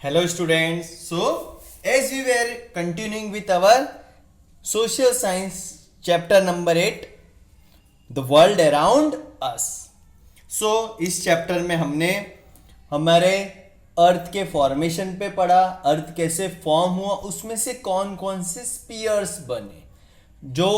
Hello students. So as we were continuing with our social science chapter number 8, the world around us. So इस chapter में हमने हमारे अर्थ के formation पे पढ़ा, अर्थ कैसे फॉर्म हुआ, उसमें से कौन कौन से स्पीयर्स बने। जो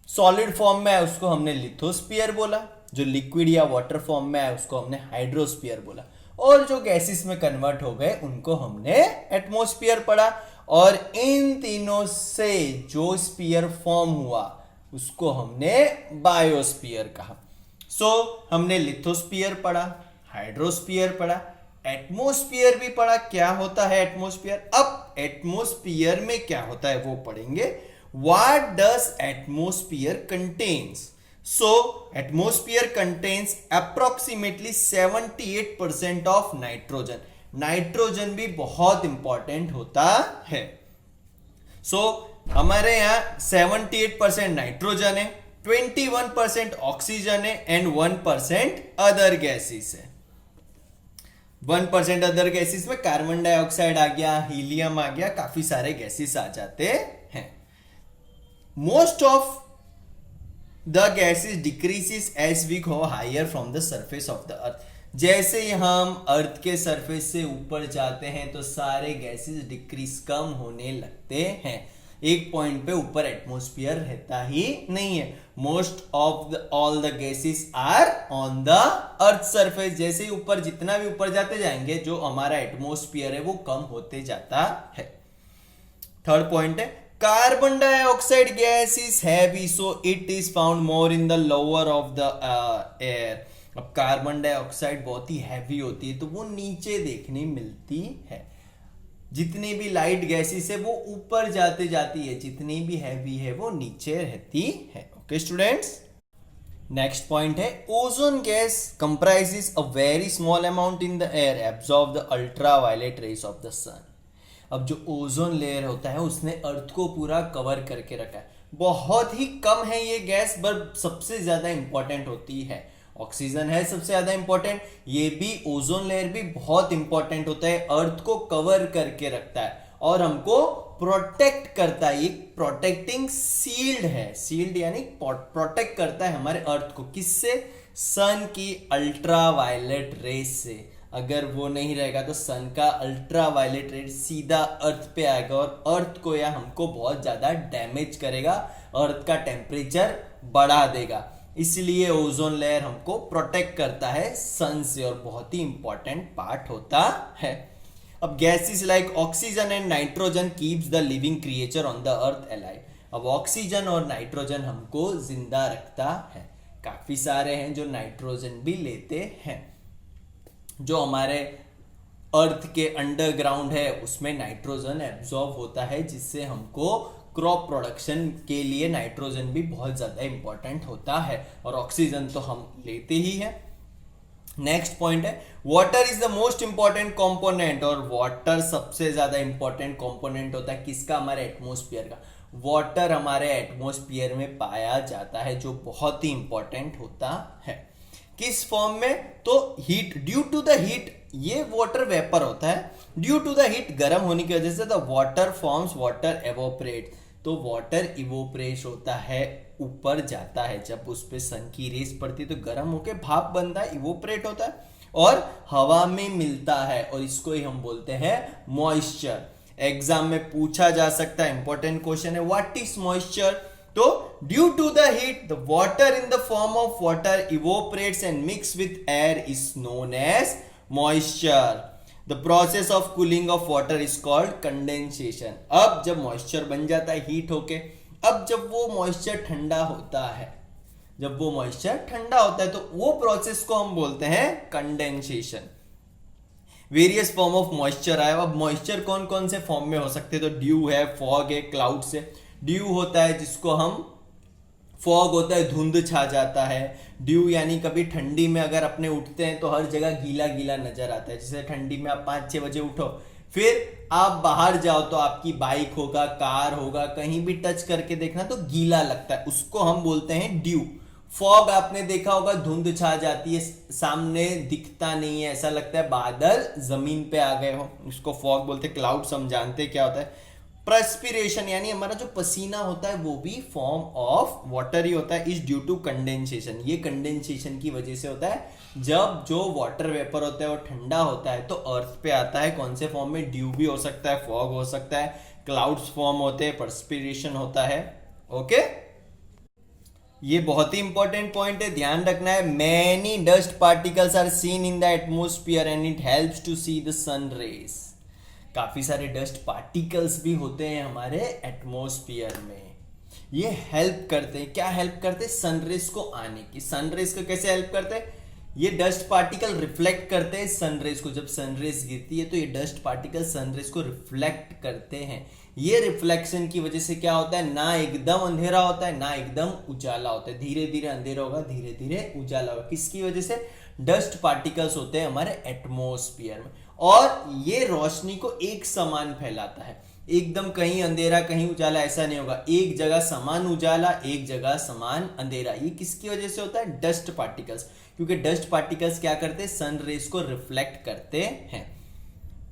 सॉलिड फॉर्म में है उसको हमने लिथोस्फीयर बोला, जो लिक्विड या वाटर फॉर्म में है उसको हमने हाइड्रोस्फीयर बोला, और जो गैसेस में कन्वर्ट हो गए उनको हमने एटमॉस्फेयर पढ़ा। और इन तीनों से जो स्फीयर फॉर्म हुआ उसको हमने बायोस्फीयर कहा। सो हमने लिथोस्फीयर पढ़ा, हाइड्रोस्फीयर पढ़ा, एटमॉस्फेयर भी पढ़ा। क्या होता है एटमॉस्फेयर? अब एटमॉस्फेयर में क्या होता है वो पढ़ेंगे। What does atmosphere contains? So, atmosphere contains approximately 78% of nitrogen. Nitrogen भी बहुत इंपॉर्टेंट होता है। सो हमारे यहाँ 78% नाइट्रोजन है, 21% ऑक्सीजन है एंड 1% अदर गैसेस है। 1% अदर गैसेस में कार्बन डाइऑक्साइड आ गया, हीलियम आ गया, काफी सारे गैसेस आ जाते हैं। Most of the gases decreases as we go higher from the surface of the earth. जैसे ही हम अर्थ के सरफेस से ऊपर जाते हैं तो सारे गैसेस डिक्रीज, कम होने लगते हैं। एक पॉइंट पे ऊपर एटमॉस्फेयर रहता ही नहीं है। Most of all the gases are on the earth surface. जैसे ही ऊपर, जितना भी ऊपर जाते जाएंगे, जो हमारा एटमॉस्फेयर है वो कम होते जाता है। थर्ड पॉइंट है, carbon dioxide gas is heavy so it is found more in the lower of the air. अब कार्बन डाइऑक्साइड बहुत ही हैवी होती है तो वो नीचे देखने मिलती है। जितनी भी लाइट गैसेस है वो ऊपर जाते जाती है, जितनी भी हैवी है वो नीचे रहती है। ओके स्टूडेंट्स, नेक्स्ट पॉइंट है, ozone gas comprises a very small amount in the air, absorb the ultraviolet rays of the sun. अब जो ओजोन लेयर होता है उसने अर्थ को पूरा कवर करके रखा है। बहुत ही कम है ये गैस, पर सबसे ज्यादा इंपॉर्टेंट होती है। ऑक्सीजन है सबसे ज्यादा इंपॉर्टेंट, ये भी ओजोन लेयर भी बहुत इंपॉर्टेंट होता है, अर्थ को कवर करके रखता है और हमको प्रोटेक्ट करता है। ये प्रोटेक्टिंग शील्ड है। शील्ड यानी प्रोटेक्ट करता है हमारे अर्थ को। किससे? सन की अल्ट्रावायलेट रेस से। अगर वो नहीं रहेगा तो सन का अल्ट्रावायलेट रेज सीधा अर्थ पे आएगा और अर्थ को या हमको बहुत ज्यादा डैमेज करेगा, अर्थ का टेम्परेचर बढ़ा देगा। इसलिए ओजोन लेयर हमको प्रोटेक्ट करता है सन से और बहुत ही इंपॉर्टेंट पार्ट होता है। अब gases like oxygen and nitrogen keeps the living creature on the earth alive. अब ऑक्सीजन और नाइट्रोजन हमको जिंदा रखता है। काफी सारे हैं जो नाइट्रोजन भी लेते हैं। जो हमारे अर्थ के अंडरग्राउंड है उसमें नाइट्रोजन एब्जॉर्ब होता है, जिससे हमको क्रॉप प्रोडक्शन के लिए नाइट्रोजन भी बहुत ज्यादा इंपॉर्टेंट होता है। और ऑक्सीजन तो हम लेते ही हैं। नेक्स्ट पॉइंट है, water is the most important component. और वाटर सबसे ज्यादा इंपॉर्टेंट कंपोनेंट होता है किसका? हमारे एटमॉस्फेयर का। वाटर हमारे एटमॉस्फेयर में पाया जाता है, जो बहुत ही इंपॉर्टेंट होता है। किस फॉर्म में? तो heat, due to the heat. ये वाटर वेपर होता है। ड्यू टू द हीट, गर्म होने की वजह से the water forms, water evaporate. तो वाटर इवोपरेट होता है, ऊपर जाता है। जब उस पे सन की रेस पड़ती है तो गर्म होके भाप बनता है, इवोपरेट होता है और हवा में मिलता है, और इसको ही हम बोलते हैं मॉइस्चर। एग्जाम में पूछा जा सकता है, इंपॉर्टेंट क्वेश्चन है, व्हाट इज मॉइस्चर? तो due to the heat the water in the form of water evaporates and mix with air is known as moisture. The process of cooling of water is called condensation. अब जब moisture बन जाता है heat होके, अब जब वो moisture ठंडा होता है, जब वो मॉइस्चर ठंडा होता है तो वो प्रोसेस को हम बोलते हैं condensation. Various form of moisture आया। अब मॉइस्चर कौन कौन से फॉर्म में हो सकते हैं? तो ड्यू है, फॉग है, क्लाउड से। ड्यू होता है जिसको हम, फॉग होता है धुंध छा जाता है। ड्यू यानी कभी ठंडी में अगर अपने उठते हैं तो हर जगह गीला गीला नजर आता है। जैसे ठंडी में आप 5-6 बजे उठो, फिर आप बाहर जाओ तो आपकी बाइक होगा, कार होगा, कहीं भी टच करके देखना तो गीला लगता है, उसको हम बोलते हैं ड्यू। फॉग आपने देखा होगा, धुंध छा जाती है, सामने दिखता नहीं है, ऐसा लगता है बादल जमीन पे आ गए हो, इसको फॉग बोलते हैं। क्लाउड्स हम जानते हैं क्या होता है, प्रस्पिरेशन यानी हमारा जो पसीना होता है वो भी फॉर्म ऑफ वाटर ही होता है, इज ड्यू टू कंडेंसेशन। ये कंडेंसेशन की वजह से होता है। जब जो वाटर वेपर होता है वो ठंडा होता है तो अर्थ पे आता है, कौन से फॉर्म में, ड्यू भी हो सकता है, फॉग हो सकता है, क्लाउड्स फॉर्म होते हैं, परस्पिरेशन होता है। ओके, ये बहुत ही इंपॉर्टेंट पॉइंट है, ध्यान रखना है। Many dust particles are seen in the atmosphere and it helps to see the sun rays. काफी सारे डस्ट पार्टिकल्स भी होते हैं हमारे एटमॉस्फेयर में, ये हेल्प करते हैं, क्या हेल्प करते हैं, सनरेज को आने की। सनरेज को कैसे हेल्प करते हैं, ये डस्ट पार्टिकल रिफ्लेक्ट करते हैं सनरेज को। जब सनरेज गिरती है तो ये डस्ट पार्टिकल सनरेज को रिफ्लेक्ट करते हैं। ये रिफ्लेक्शन की वजह से क्या होता है, ना एकदम अंधेरा होता है ना एकदम उजाला होता है, धीरे धीरे अंधेरा होगा, धीरे धीरे उजाला होगा। किसकी वजह से, डस्ट पार्टिकल्स होते हैं हमारे एटमॉस्फेयर में, और ये रोशनी को एक समान फैलाता है। एकदम कहीं अंधेरा कहीं उजाला ऐसा नहीं होगा, एक जगह समान उजाला एक जगह समान अंधेरा। ये किसकी वजह से होता है, डस्ट पार्टिकल्स, क्योंकि डस्ट पार्टिकल्स क्या करते हैं, सन रेज को रिफ्लेक्ट करते हैं।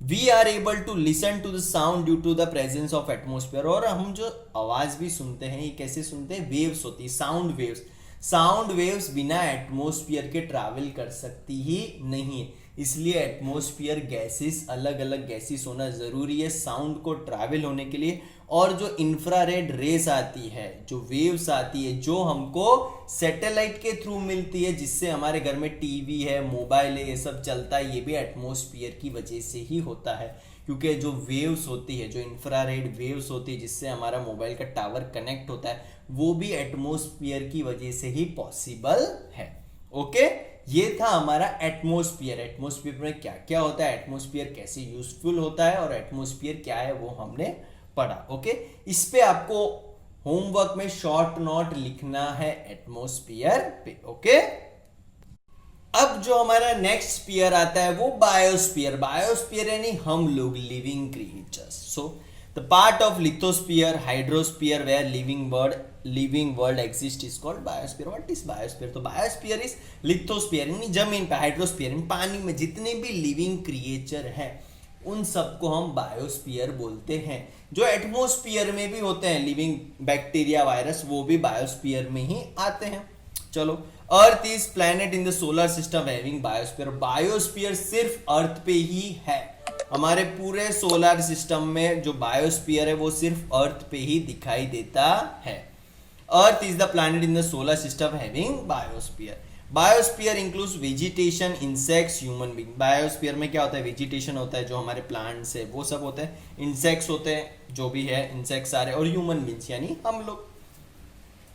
We are able to listen to the sound due to the presence of atmosphere. और हम जो आवाज भी सुनते हैं ये कैसे सुनते हैं, वेव्स होती है, साउंड वेव्स। साउंड वेव्स बिना एटमोस्फियर के ट्रैवल कर सकती ही नहीं है, इसलिए एटमॉस्फेयर गैसेस, अलग अलग गैसेस होना जरूरी है साउंड को ट्रैवल होने के लिए। और जो इंफ्रारेड रेस आती है, जो वेव्स आती है, जो हमको सैटेलाइट के थ्रू मिलती है, जिससे हमारे घर में टीवी है, मोबाइल है, ये सब चलता है, ये भी एटमॉस्फेयर की वजह से ही होता है। क्योंकि जो वेव्स होती है, जो इंफ्रारेड वेव्स होती है, जिससे हमारा मोबाइल का टावर कनेक्ट होता है, वो भी एटमॉस्फेयर की वजह से ही पॉसिबल है। ओके, ये था हमारा एटमॉस्फेयर। एटमॉस्फेयर में क्या क्या होता है, एटमॉस्फेयर कैसे यूजफुल होता है और एटमॉस्फेयर क्या है वो हमने पढ़ा। ओके, इस पे आपको होमवर्क में शॉर्ट नोट लिखना है एटमॉस्फेयर पे। ओके, अब जो हमारा नेक्स्ट स्फीयर आता है वो बायोस्फीयर। बायोस्फीयर यानी हम लोग, living creatures. So the part of lithosphere, hydrosphere where living world exist is called biosphere. What is biosphere, तो बायोस्फीयर इज लिथोस्फीयर यानी जमीन पे, हाइड्रोस्फीयर यानी पानी में जितने भी लिविंग क्रिएचर है उन सबको हम बायोस्फीयर बोलते हैं। जो एटमॉस्फेयर में भी होते हैं लिविंग बैक्टीरिया, वायरस, वो भी बायोस्फीयर में ही आते हैं। चलो, earth is planet in the solar system having biosphere. Biosphere सिर्फ अर्थ पे ही है, हमारे पूरे सोलर सिस्टम में जो बायोस्फीयर है वो सिर्फ अर्थ पे ही दिखाई देता है। Earth is the planet in the solar system having biosphere. Biosphere includes vegetation, insects, human being. Biosphere में क्या होता है, वेजिटेशन होता है, जो हमारे प्लांट्स है वो सब होते हैं, इंसेक्ट्स होते हैं, जो भी है इंसेक्ट्स सारे, और ह्यूमन बीइंग्स यानी हम लोग।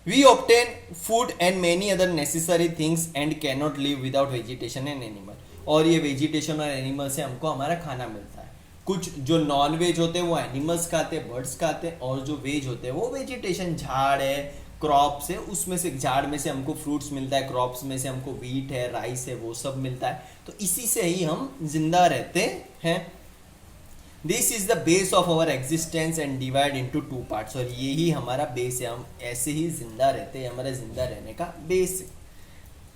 We obtain food and many other necessary things and cannot live without vegetation and animal। और ये वेजिटेशन और एनिमल से हमको हमारा खाना मिलता है। कुछ जो नॉन वेज होते हैं वो एनिमल्स खाते हैं, बर्ड्स खाते हैं, और जो वेज होते हैं वो वेजिटेशन, झाड़ है, क्रॉप्स है, उसमें से, झाड़ में से हमको फ्रूट्स मिलता है, क्रॉप्स में से हमको व्हीट है, राइस है, वो सब मिलता है। तो इसी से ही हम जिंदा रहते हैं। This is the base of our existence and divide into two parts. और ये ही हमारा बेस है, हम ऐसे ही जिंदा रहते हैं, हमारा जिंदा रहने का बेस है।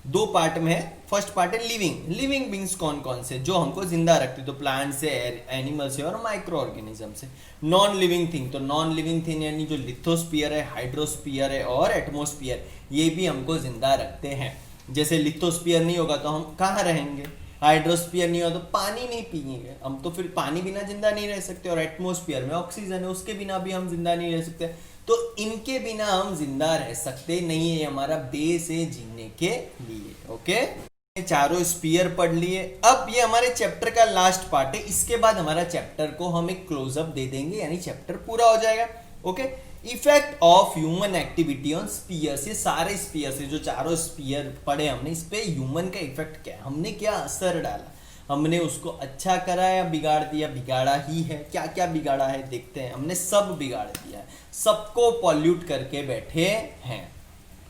दो पार्ट में है। फर्स्ट पार्ट है लिविंग। लिविंग बींग्स कौन कौन से, जो हमको जिंदा रखते, तो प्लांट से, एनिमल से और माइक्रो ऑर्गेनिज्म से। नॉन लिविंग थिंग, तो नॉन लिविंग थिंग यानी जो लिथोस्फीयर है, हाइड्रोस्फीयर है और एटमॉस्फेयर, ये भी हमको जिंदा रखते हैं। जैसे लिथोस्फीयर नहीं होगा तो हम कहाँ रहेंगे, हाइड्रोस्फीयर नहीं हो तो पानी नहीं पिएंगे हम, तो फिर पानी बिना जिंदा नहीं रह सकते। और एटमॉस्फेयर में ऑक्सीजन है, उसके बिना भी हम जिंदा नहीं रह सकते। तो इनके बिना हम जिंदा रह सकते नहीं है, हमारा बेस है जीने के लिए। ओके, चारों स्फीयर पढ़ लिए। अब ये हमारे चैप्टर का लास्ट पार्ट है, इसके बाद हमारा चैप्टर को हम एक क्लोजअप दे देंगे, यानी चैप्टर पूरा हो जाएगा। Okay, effect of human activity on spheres. ये सारे स्फीयर्स, जो चारों स्फीयर पढ़े हमने, इस पे ह्यूमन का इफेक्ट क्या है, हमने क्या असर डाला, हमने उसको अच्छा करा या बिगाड़ दिया, बिगाड़ा ही है, क्या क्या बिगाड़ा है देखते हैं। हमने सब बिगाड़ दिया है, सबको पॉल्यूट करके बैठे हैं।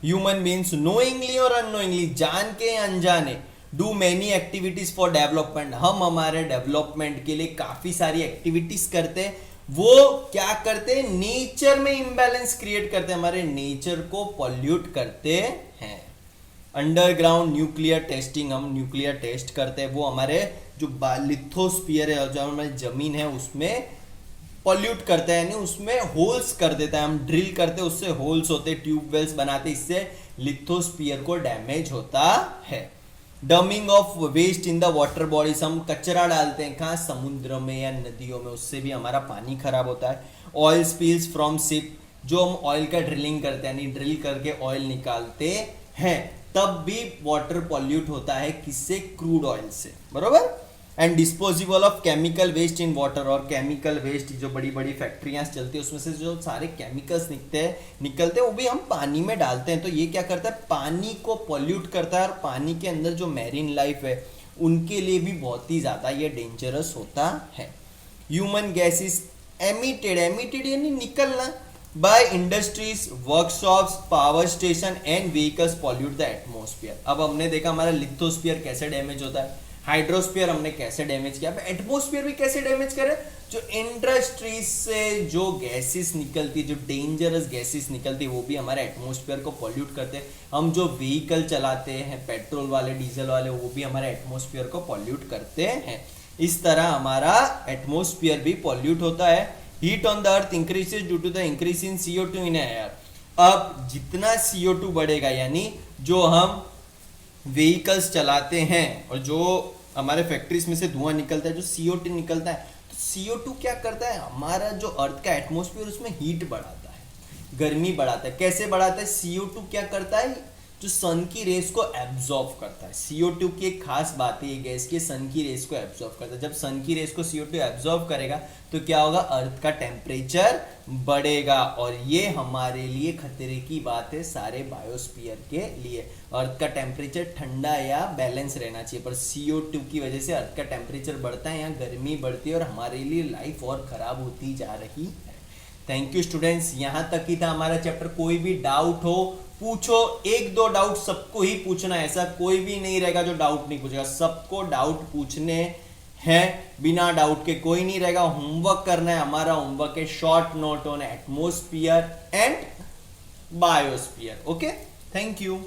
ह्यूमन बीइंग्स नोइंगली और अननोइंगली, जान के या अनजाने, do many activities for development. हम हमारे डेवलपमेंट के लिए काफी सारी एक्टिविटीज करते हैं। वो क्या करते हैं, नेचर में इम्बैलेंस क्रिएट करते हैं, हमारे नेचर को पॉल्यूट करते हैं। अंडरग्राउंड न्यूक्लियर टेस्टिंग, हम न्यूक्लियर टेस्ट करते हैं, वो हमारे जो लिथोस्फीयर है, जो हमारी जमीन है उसमें पॉल्यूट करता है, यानी उसमें होल्स कर देता है, हम ड्रिल करते हैं उससे होल्स होते, ट्यूबवेल्स बनाते, इससे लिथोस्फीयर को डैमेज होता है। Dumping of waste in the water bodies, हम कचरा डालते हैं कहाँ, समुद्र में या नदियों में, उससे भी हमारा पानी खराब होता है। ऑयल स्पिल्स फ्रॉम शिप, जो हम ऑयल का ड्रिलिंग करते हैं, यानी ड्रिल करके ऑयल निकालते हैं, तब भी वाटर पॉल्यूट होता है, किससे, क्रूड ऑयल से, बरोबर। And disposable of chemical waste in water, और केमिकल वेस्ट जो बड़ी बड़ी फैक्ट्रियां चलती है उसमें से जो सारे केमिकल्स निकलते हैं वो भी हम पानी में डालते हैं, तो ये क्या करता है, पानी को पॉल्यूट करता है, और पानी के अंदर जो मैरीन लाइफ है उनके लिए भी बहुत ही ज़्यादा ये डेंजरस होता है। ह्यूमन गैसेस एमिटेड यानी निकलना, by industries, workshops, power station and vehicles pollute the atmosphere. अब हमने देखा हमारा लिथोस्फीयर कैसे डैमेज होता है, हाइड्रोस्फीयर हमने कैसे डैमेज किया, एटमोस्फीयर भी कैसे डैमेज करे, जो इंडस्ट्रीज से जो गैसेस निकलती, जो डेंजरस गैसेस निकलती, वो भी हमारे एटमोस्फीयर को पॉल्यूट करते हैं। हम जो व्हीकल चलाते हैं, पेट्रोल वाले, डीजल वाले, वो भी हमारे एटमोस्फीयर को पॉल्यूट करते हैं। इस तरह हमारा एटमोस्फीयर भी पॉल्यूट होता है। Heat on the earth increases due to the increase in CO2 in air. अब जितना CO2 बढ़ेगा, यानी जो हम व्हीकल्स चलाते हैं और जो हमारे फैक्ट्रीज में से धुआं निकलता है, जो CO2 निकलता है, तो CO2 क्या करता है, हमारा जो अर्थ का एटमोस्फीयर उसमें हीट बढ़ाता है, गर्मी बढ़ाता है। कैसे बढ़ाता है, CO2 क्या करता है, जो सन की रेस को एब्जॉर्ब करता है। CO2 की एक खास बात है ये गैस की, सन की रेस को एब्जॉर्ब करता है। जब सन की रेस को CO2 एब्जॉर्ब करेगा तो क्या होगा, अर्थ का टेम्परेचर बढ़ेगा, और ये हमारे लिए खतरे की बात है, सारे बायोस्फीयर के लिए। अर्थ का टेम्परेचर ठंडा या बैलेंस रहना चाहिए, पर CO2 की वजह से अर्थ का टेम्परेचर बढ़ता है, यहाँ गर्मी बढ़ती है, और हमारे लिए लाइफ और खराब होती जा रही है। थैंक यू स्टूडेंट्स, यहाँ तक ही था हमारा चैप्टर। कोई भी डाउट हो पूछो, एक दो डाउट सबको ही पूछना है, ऐसा कोई भी नहीं रहेगा जो डाउट नहीं पूछेगा, सबको डाउट पूछने हैं, बिना डाउट के कोई नहीं रहेगा। होमवर्क करना है, हमारा होमवर्क है short note on atmosphere and biosphere. Okay, thank you.